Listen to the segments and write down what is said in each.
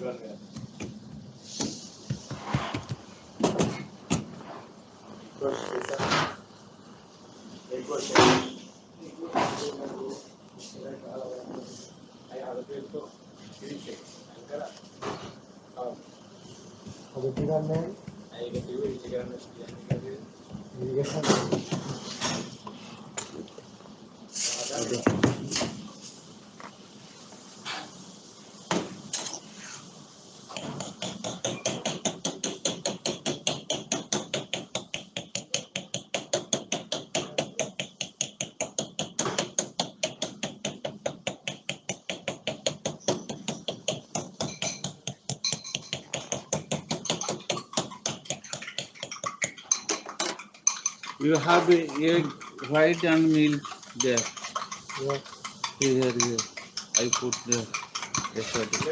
You have a egg white and milk there. Yeah. Here. I put there. Yesterday.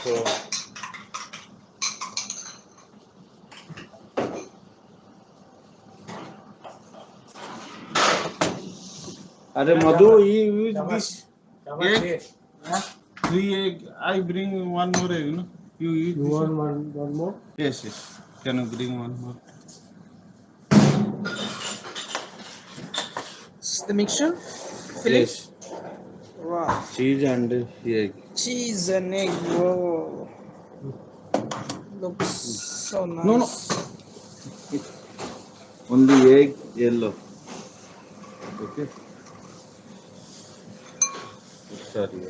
So, Are Madhu, you use this egg? 3 egg. I bring one more egg, no? You use You this want one? one more? Yes. Can you bring one more? It's the mixture? Filling? Yes. Wow. Cheese and egg. Cheese and egg. Whoa. Looks so nice. No. Only egg yellow. Okay. Sorry.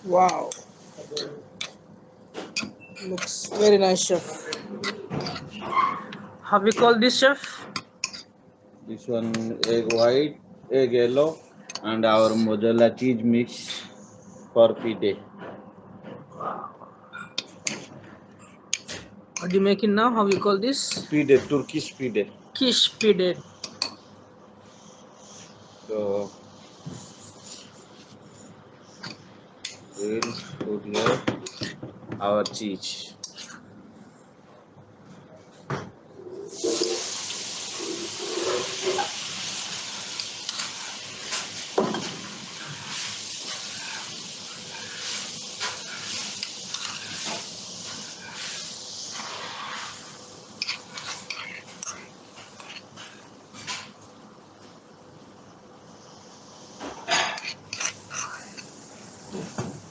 Wow. Looks very nice, chef. How we call this, chef? This one egg white, egg yellow, and our mozzarella cheese mix for pide. What do you make it now? How we call this? Pide, Turkish pide. Kish Pide. So we'll put here our cheese.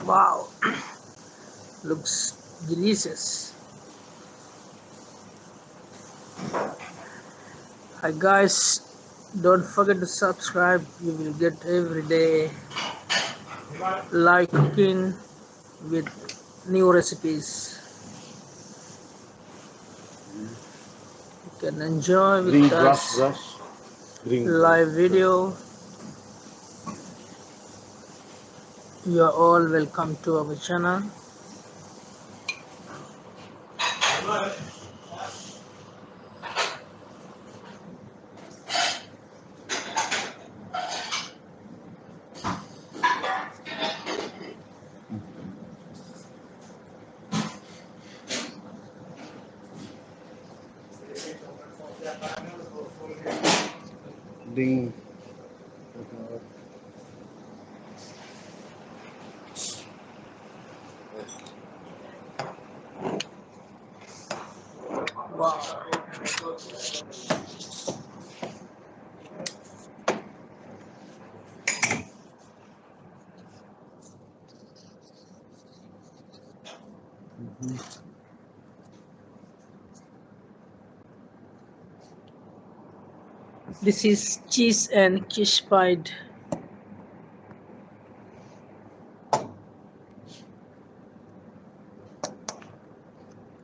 Wow. Looks delicious. Hi guys, don't forget to subscribe. You will get every day live cooking with new recipes. You can enjoy with Bring us brush. Bring live video. You are all welcome to our channel. Bring. Wow. This is cheese and quiche pide.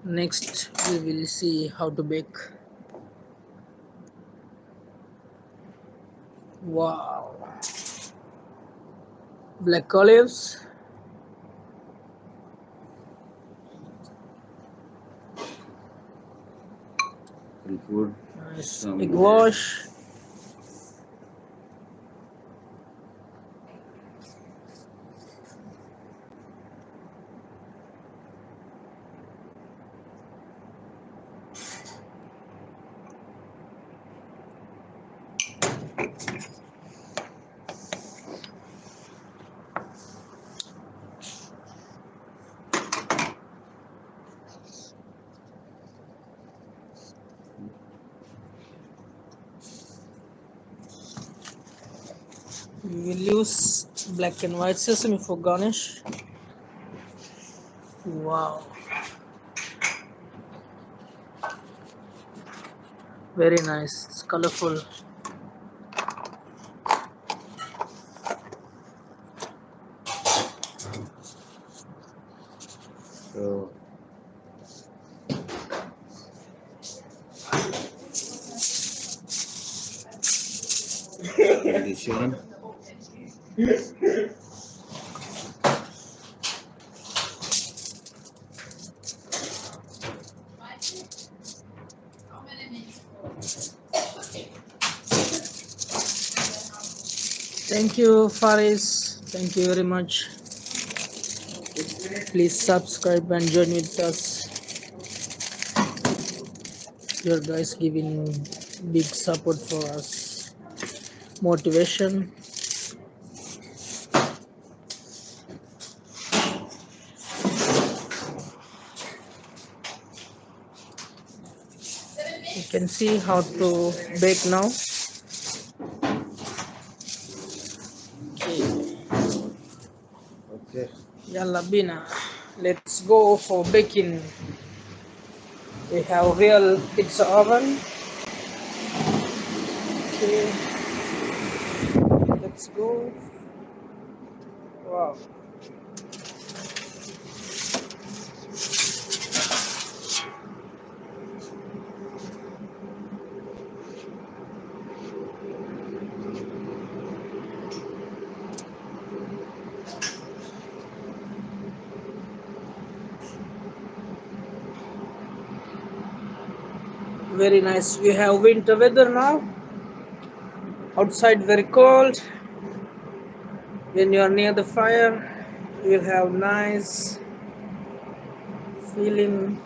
Next, we will see how to bake. Wow. Black olives. Food. Nice. Egg wash. We will use black and white sesame for garnish. Wow, very nice. It's colorful. So addition. Thank you, Faris. Thank you very much. Please subscribe and join with us. Your guys giving big support for us. Motivation. You can see how to bake now. Okay. Yalla bina. Let's go for baking. We have real pizza oven. Okay. Let's go. Wow. Very nice. We have winter weather now. Outside very cold. When you are near the fire, you will have nice feeling.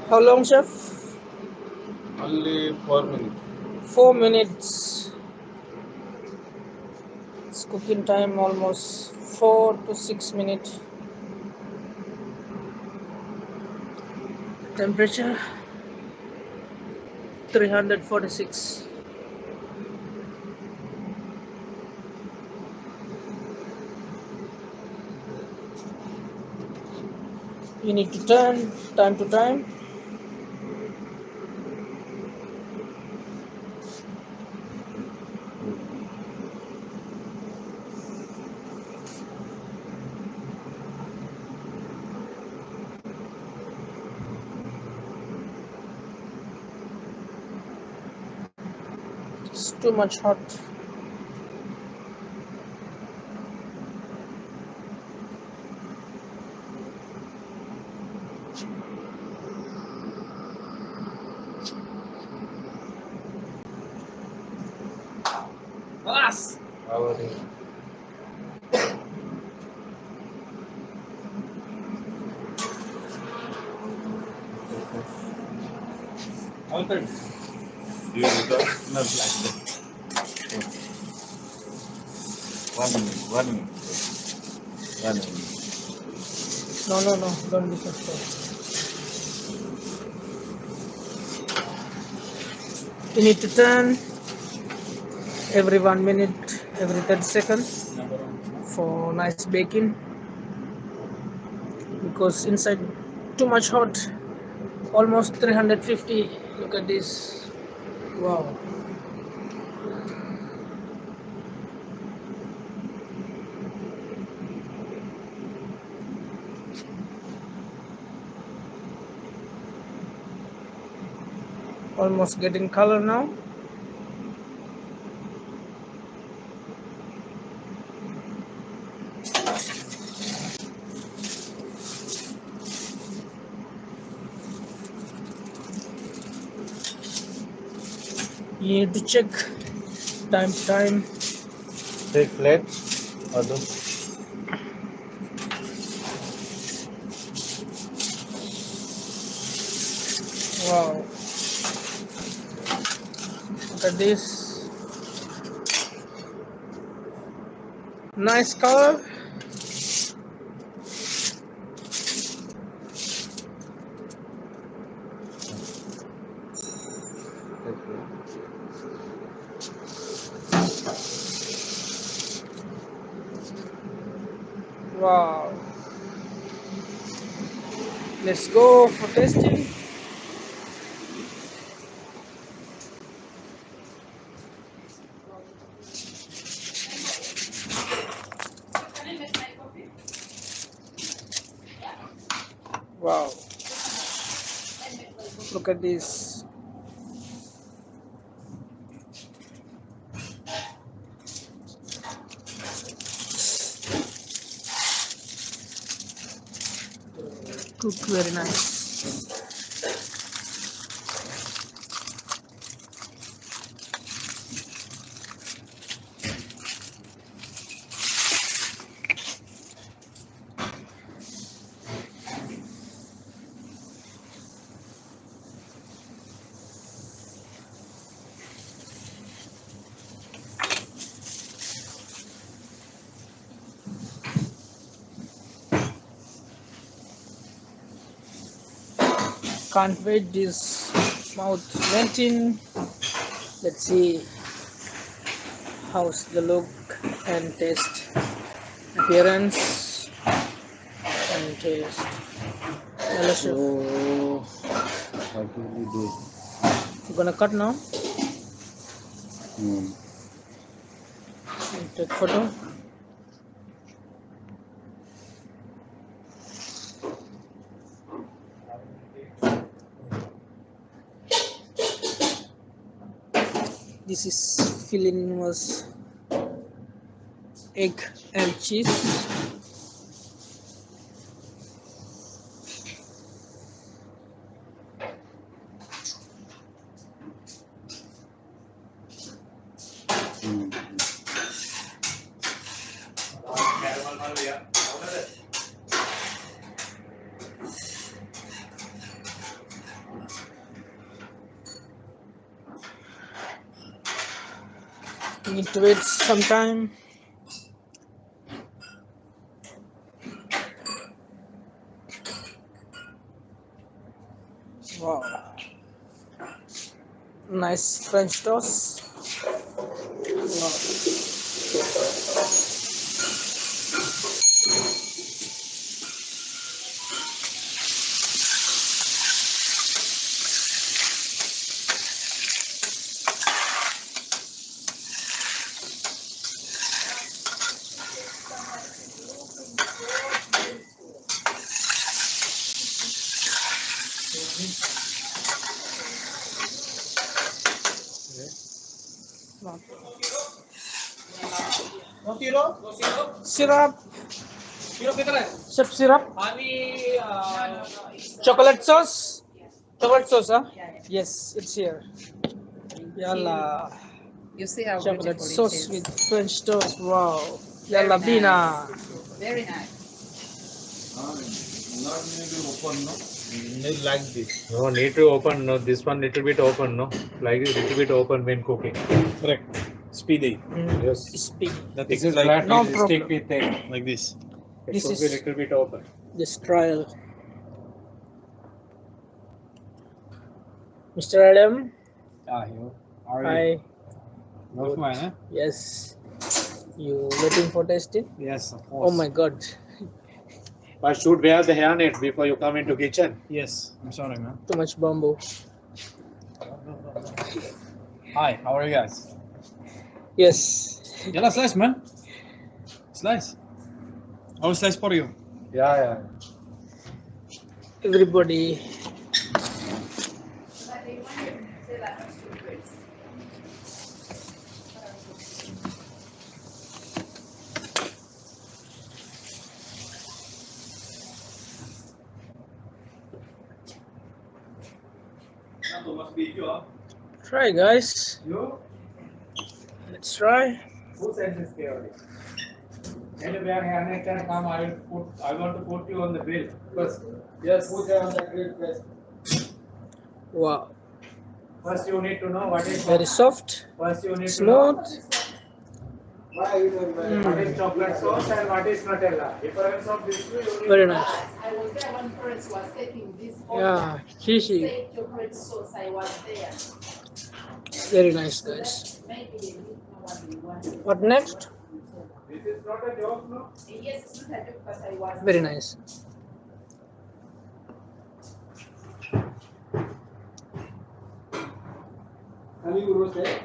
How long, chef? Only 4 minutes. 4 minutes. It's cooking time almost 4 to 6 minutes. Temperature 346. You need to turn time to time. It's too much hot. Alas! How are you? Altered. You record? Not like that. 1 minute. 1 minute. 1 minute. No, don't be so slow. You need to turn every 1 minute, every 30 seconds for nice baking, because inside too much hot, almost 350. Look at this. Wow. Almost getting color now. You need to check time to time. Take plate. Adu. Wow. Look at this. Nice color. Wow. Let's go for tasting. Wow. Look at this. Cooked very nice. Can't wait this mouth melting. Let's see how's the look and taste, appearance and taste. Hello, chef. Oh, what will we do? You gonna cut now? Hmm. And take photo. This is filling was egg and cheese. Hmm. You need to wait some time. Wow. Nice French toast. Wow. Syrup. Chef syrup. Chocolate sauce. Chocolate sauce, huh? Yes, it's here. Yalla. You see how Chocolate beautiful sauce it with is. French toast. Wow. Very Yalla bina. nice. Very nice. Not maybe open, no? Need like this. No, need to open. No, this one little bit open. No, like a little bit open when cooking. Correct. Speedy. Yes. Speak. That This is is like flat. No No problem. stick with egg. like this. It This should is- be little bit open. This trial. Mr. Adam. Ah, you. Are Hi. Not mine, eh? Yes. You waiting for tasting? Yes, of course. Oh my god. But should wear the hairnet before you come into kitchen. Yes. I'm sorry, man. Too much bamboo. Hi, how are you guys? Yes. Yalla, slice, man. Slice. I will slice for you. Yeah. Everybody. Try, guys. Let's try. Who said this chaotic? And where I can come, I want to put you on the bill first. Yes. Put on the grill first. Wow. First, you need to know what is Very soft, First, you need smooth. to know what is chocolate sauce and what is Nutella. Difference of these two. You need Very to know. nice. I was there when parents was taking this Yeah, cheesy. fake chocolate sauce. I was there. Very nice, guys. Maybe they didn't know what they wanted. What next? This is not a joke, no? Yes, it's not a joke, but I was Very nice. Can you roast it?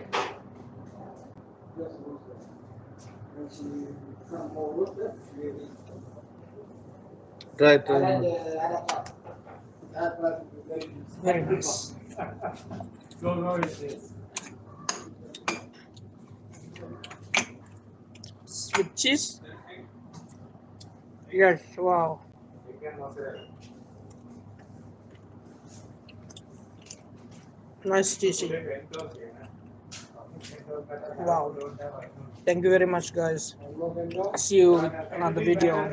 Just roast it. And some more roast it. Try. That was very good. Very nice. Don't know is this. With cheese? Yes, wow. You can mozzarella. Nice cheesy. Wow. Thank you very much, guys. See you in another video.